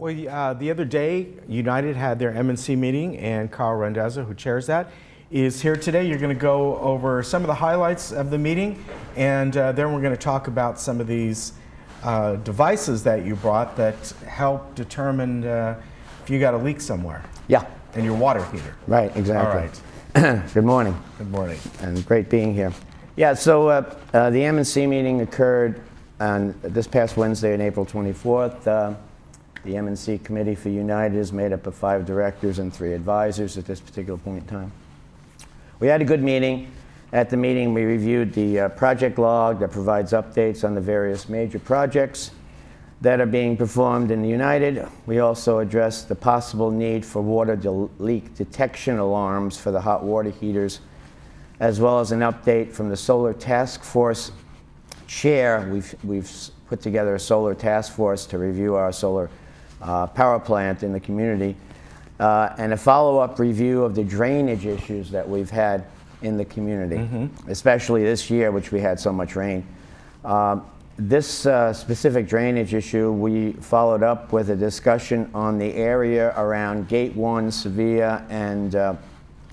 Well, the other day, United had their MNC meeting, and Carl Randazzo, who chairs that, is here today. You're going to go over some of the highlights of the meeting, and then we're going to talk about some of these devices that you brought that help determine if you got a leak somewhere. Yeah. In your water heater. Right, exactly. All right. Good morning. Good morning. And great being here. Yeah, so the MNC meeting occurred on this past Wednesday on April 24th. The MNC Committee for United is made up of 5 directors and 3 advisors at this particular point in time. We had a good meeting. At the meeting, we reviewed the project log that provides updates on the various major projects that are being performed in the United. We also addressed the possible need for water leak detection alarms for the hot water heaters, as well as an update from the Solar Task Force chair. We've put together a solar task force to review our solar power plant in the community, and a follow-up review of the drainage issues that we've had in the community, especially this year, which we had so much rain. This specific drainage issue, we followed up with a discussion on the area around Gate 1, Sevilla, and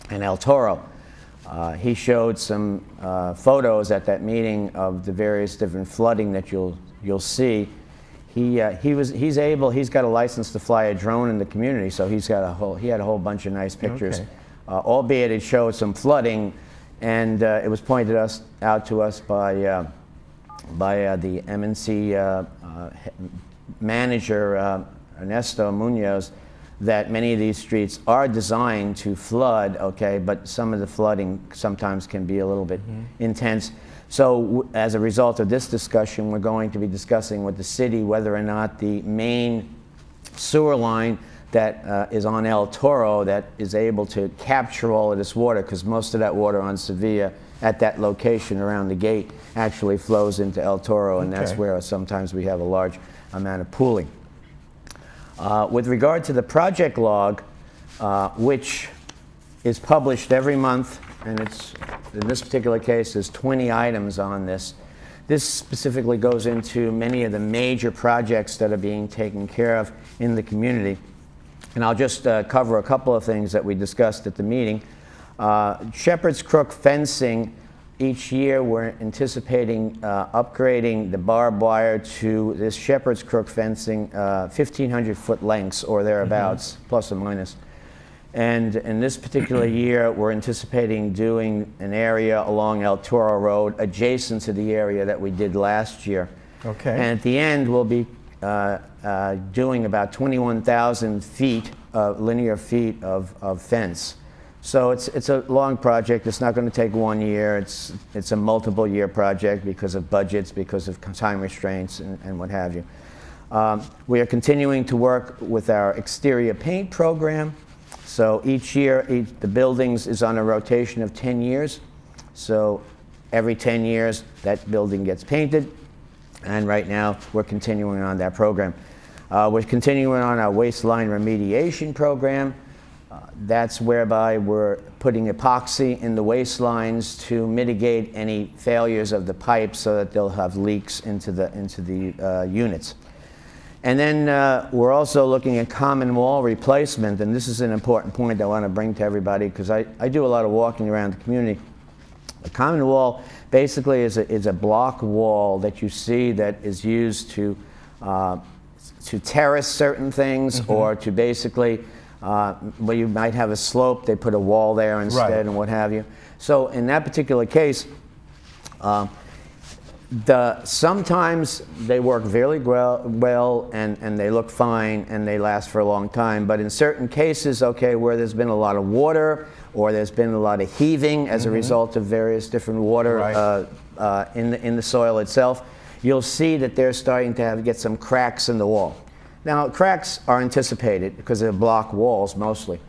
El Toro. He showed some photos at that meeting of the various different flooding that you'll see. He's got a license to fly a drone in the community, so he had a whole bunch of nice pictures. Okay. Albeit it showed some flooding, and it was pointed out to us by the MNC manager, Ernesto Munoz, that many of these streets are designed to flood, okay, but some of the flooding sometimes can be a little bit intense. So as a result of this discussion, we're going to be discussing with the city whether or not the main sewer line that is on El Toro that is able to capture all of this water, because most of that water on Sevilla at that location around the gate actually flows into El Toro, and that's where sometimes we have a large amount of pooling. With regard to the project log, which is published every month, and it's, in this particular case, there's 20 items on this. This specifically goes into many of the major projects that are being taken care of in the community. And I'll just cover a couple of things that we discussed at the meeting. Shepherd's Crook fencing, each year we're anticipating upgrading the barbed wire to this Shepherd's Crook fencing 1,500-foot lengths or thereabouts, plus or minus. And in this particular year, we're anticipating doing an area along El Toro Road adjacent to the area that we did last year. Okay. And at the end, we'll be doing about 21,000 feet, linear feet of fence. So it's a long project. It's not going to take 1 year. It's a multiple year project because of budgets, because of time restraints, and what have you. We are continuing to work with our exterior paint program. So each year, the buildings is on a rotation of 10 years. So every 10 years, that building gets painted. And right now, we're continuing on that program. We're continuing on our waistline remediation program. That's whereby we're putting epoxy in the waistlines to mitigate any failures of the pipes so that they'll have leaks into the units. And then we're also looking at common wall replacement, and this is an important point I want to bring to everybody because I do a lot of walking around the community. A common wall basically is a block wall that you see that is used to terrace certain things, or to basically, where you might have a slope, they put a wall there instead, and what have you. So in that particular case, sometimes they work very well and they look fine and they last for a long time. But in certain cases, okay, where there's been a lot of water or there's been a lot of heaving as a result of various different water in the soil itself, you'll see that they're starting to get some cracks in the wall. Now, cracks are anticipated because they're block walls mostly.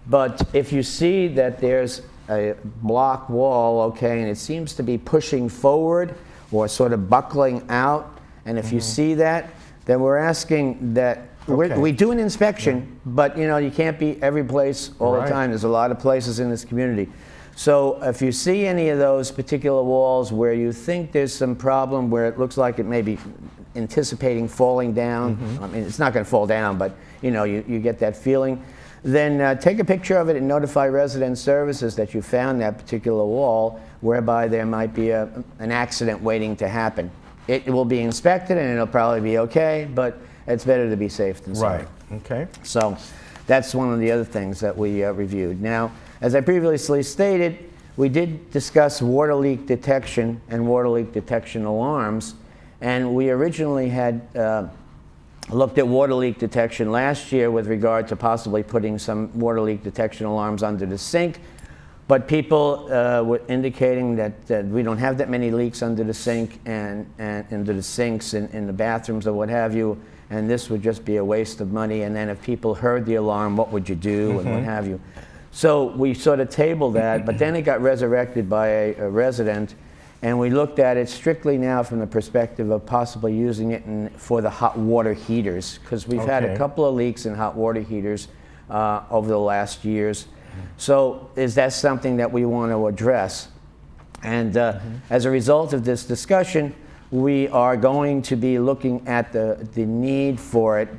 But if you see that there's a block wall, okay, and it seems to be pushing forward or sort of buckling out, and if you see that, then we're asking that Okay. We do an inspection, but you can't be every place all Right. the time. There's a lot of places in this community. So if you see any of those particular walls where you think there's some problem, where it looks like it may be anticipating falling down, I mean, it's not going to fall down, but you get that feeling, then take a picture of it and notify resident services that you found that particular wall, whereby there might be an accident waiting to happen. It will be inspected and it'll probably be okay, but it's better to be safe than sorry. Right. Okay. So that's one of the other things that we reviewed. Now, as I previously stated, we did discuss water leak detection and water leak detection alarms, and we originally had looked at water leak detection last year with regard to possibly putting some water leak detection alarms under the sink, but people were indicating that we don't have that many leaks under the sink and under the sinks in the bathrooms or what have you, and this would just be a waste of money. And then if people heard the alarm, what would you do, and what have you. So we sort of tabled that, but then it got resurrected by a resident, and we looked at it strictly now from the perspective of possibly using it for the hot water heaters, because we've had a couple of leaks in hot water heaters over the last years. So is that something that we want to address? And as a result of this discussion, we are going to be looking at the need for it,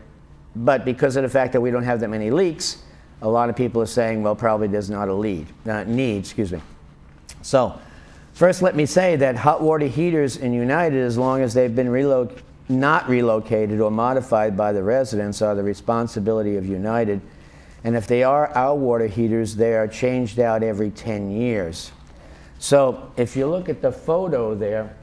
but because of the fact that we don't have that many leaks, a lot of people are saying, well, probably there's not a need. So first, let me say that hot water heaters in United, as long as they've been not relocated or modified by the residents, are the responsibility of United. And if they are our water heaters, they are changed out every 10 years. So if you look at the photo there,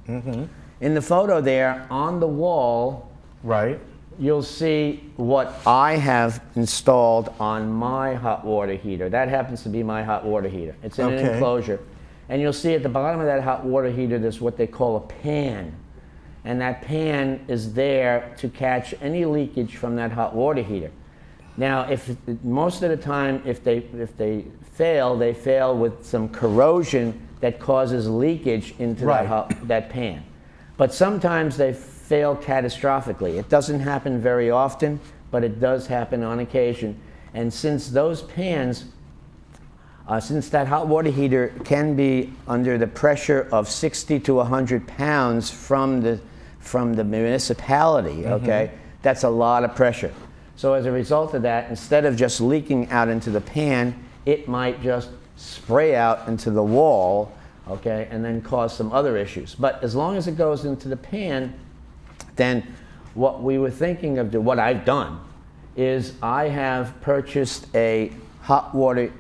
in the photo there on the wall, Right. you'll see what I have installed on my hot water heater. That happens to be my hot water heater. It's in an enclosure. And you'll see at the bottom of that hot water heater, there's what they call a pan. And that pan is there to catch any leakage from that hot water heater. Now, most of the time, if they fail, they fail with some corrosion that causes leakage into that pan. But sometimes they fail catastrophically. It doesn't happen very often, but it does happen on occasion. And since those pans, since that hot water heater can be under the pressure of 60 to 100 pounds from the municipality, okay, that's a lot of pressure. So as a result of that, instead of just leaking out into the pan, it might just spray out into the wall, okay, and then cause some other issues. But as long as it goes into the pan, then what we were thinking of what I've done is I have purchased a hot water,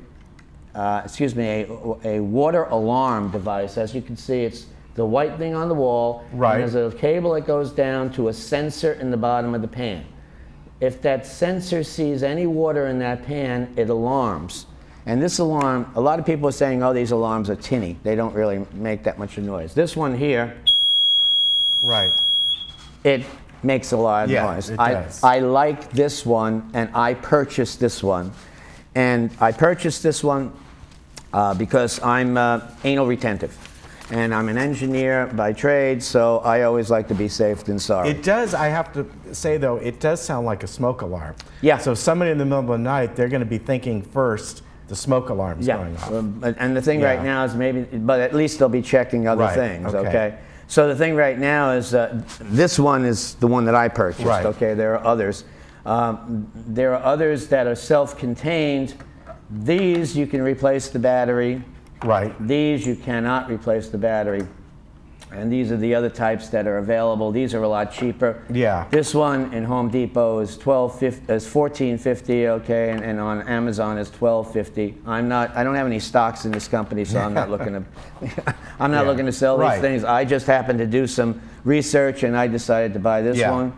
a water alarm device. As you can see, it's the white thing on the wall. Right. And there's a cable that goes down to a sensor in the bottom of the pan. If that sensor sees any water in that pan, it alarms. And this alarm, a lot of people are saying, oh, these alarms are tinny. They don't really make that much of noise. This one here, Right. it makes a lot of Yeah, noise. it does. I like this one, and I purchased this one. And I purchased this one because I'm anal retentive. And I'm an engineer by trade, so I always like to be safe than sorry. It does, I have to say though, it does sound like a smoke alarm. Yeah. So somebody in the middle of the night, they're going to be thinking first the smoke alarm's going off. And the thing right now is maybe, but at least they'll be checking other things, okay? So the thing right now is this one is the one that I purchased, okay? There are others. There are others that are self-contained. These, you can replace the battery. Right. These, you cannot replace the battery. And these are the other types that are available. These are a lot cheaper. Yeah. This one in Home Depot is $14.50, okay, and on Amazon is $12.50. I don't have any stocks in this company, so I'm not looking to looking to sell these things. I just happened to do some research and I decided to buy this one.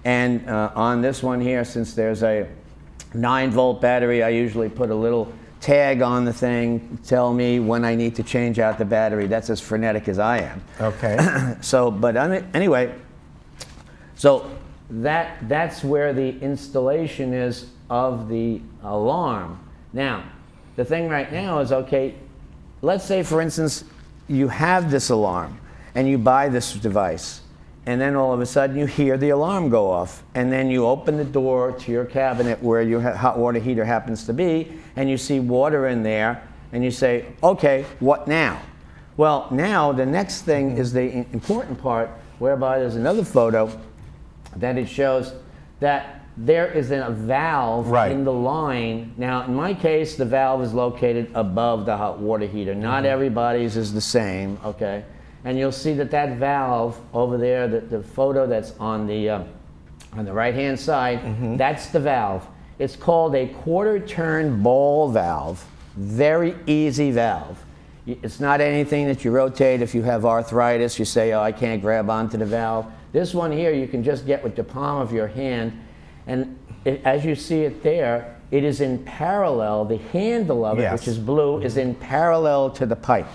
And on this one here, since there's a 9-volt battery, I usually put a little tag on the thing, tell me when I need to change out the battery. That's as frenetic as I am. Okay. So, but anyway, so that's where the installation is of the alarm. Now, the thing right now is, okay, let's say, for instance, you have this alarm and you buy this device and then all of a sudden you hear the alarm go off, and then you open the door to your cabinet where your hot water heater happens to be, and you see water in there, and you say, okay, what now? Well, now the next thing is the important part, whereby there's another photo that it shows that there is a valve Right. in the line. Now, in my case, the valve is located above the hot water heater. Not everybody's is the same, okay? And you'll see that that valve over there, the photo that's on the right-hand side, that's the valve. It's called a quarter-turn ball valve. Very easy valve. It's not anything that you rotate. If you have arthritis, you say, oh, I can't grab onto the valve. This one here, you can just get with the palm of your hand. And as you see it there, it is in parallel. The handle of it, Yes. which is blue, is in parallel to the pipe.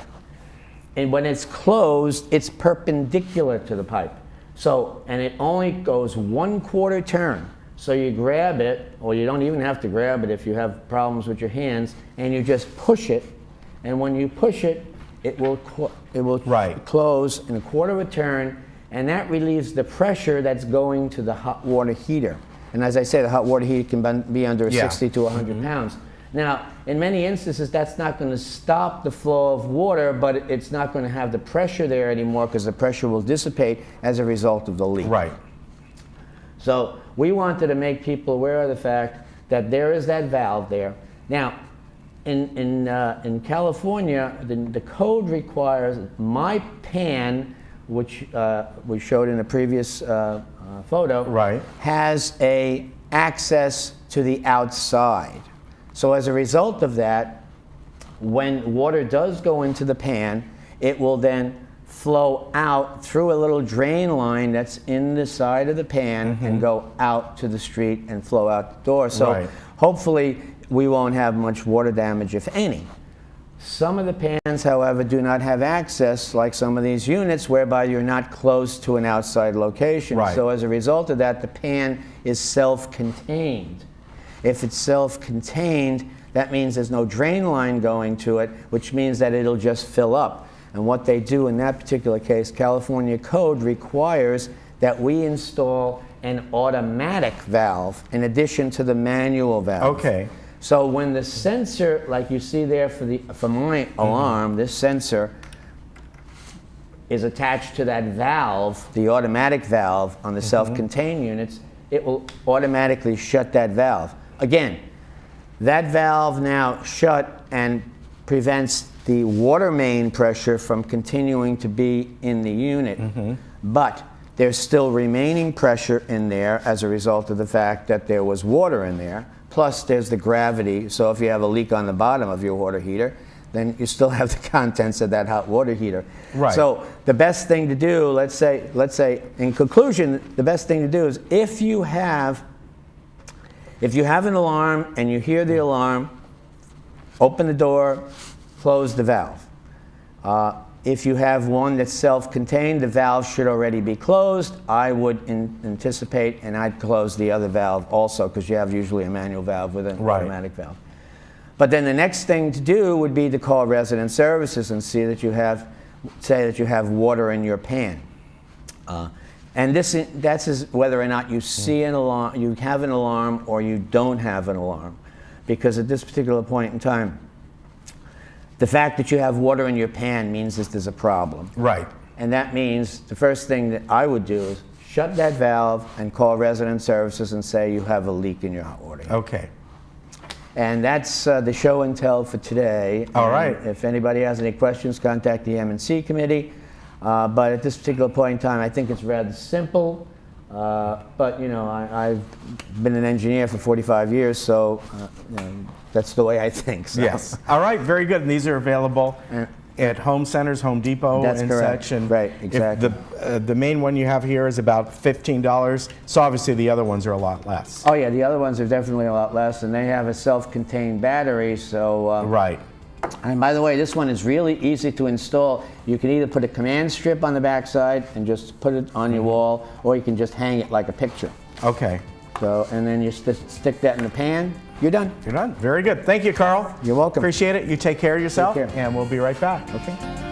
And when it's closed, it's perpendicular to the pipe. So, and it only goes 1/4 turn. So you grab it, or you don't even have to grab it if you have problems with your hands, and you just push it. And when you push it, it will Right. close in 1/4 of a turn, and that relieves the pressure that's going to the hot water heater. And as I say, the hot water heater can be under 60 to 100 pounds. Now, in many instances, that's not going to stop the flow of water, but it's not going to have the pressure there anymore because the pressure will dissipate as a result of the leak. Right. So we wanted to make people aware of the fact that there is that valve there. Now, in California, the code requires my pan, which we showed in the previous photo, Right. has a access to the outside. So as a result of that, when water does go into the pan, it will then flow out through a little drain line that's in the side of the pan and go out to the street and flow out the door. So Right. hopefully we won't have much water damage, if any. Some of the pans, however, do not have access, like some of these units, whereby you're not close to an outside location. Right. So as a result of that, the pan is self-contained. If it's self-contained, that means there's no drain line going to it, which means that it'll just fill up. And what they do in that particular case, California code requires that we install an automatic valve in addition to the manual valve. Okay. So when the sensor, like you see there for my alarm, this sensor is attached to that valve, the automatic valve on the self-contained units, it will automatically shut that valve. Again, that valve now shut and prevents the water main pressure from continuing to be in the unit. But there's still remaining pressure in there as a result of the fact that there was water in there. Plus there's the gravity, so if you have a leak on the bottom of your water heater, then you still have the contents of that hot water heater. Right. So the best thing to do, let's say in conclusion, the best thing to do is if you have an alarm and you hear the alarm, open the door, close the valve. If you have one that's self-contained, the valve should already be closed. I would anticipate, and I'd close the other valve also, because you have usually a manual valve with an Right. automatic valve. But then the next thing to do would be to call resident services and see that you have, say that you have water in your pan. And that's whether or not you see an alarm, you have an alarm, or you don't have an alarm. Because at this particular point in time, the fact that you have water in your pan means that there's a problem. Right. And that means the first thing that I would do is shut that valve and call resident services and say you have a leak in your hot water heater. Okay. And that's the show and tell for today. All And right. if anybody has any questions, contact the M&C committee. But at this particular point in time, I think it's rather simple. But you know, I've been an engineer for 45 years, so you know, that's the way I think. So. Yes. All right. Very good. And these are available at home centers, Home Depot, That's and correct. such. And Right, if exactly. the main one you have here is about $15. So obviously the other ones are a lot less. Oh yeah, the other ones are definitely a lot less, and they have a self-contained battery. So Right. and by the way, this one is really easy to install. You can either put a command strip on the backside and just put it on your wall, or you can just hang it like a picture. Okay. So, and then you stick that in the pan. You're done. You're done. Very good. Thank you, Carl. You're welcome. Appreciate it. You take care of yourself, Take care. and we'll be right back. Okay.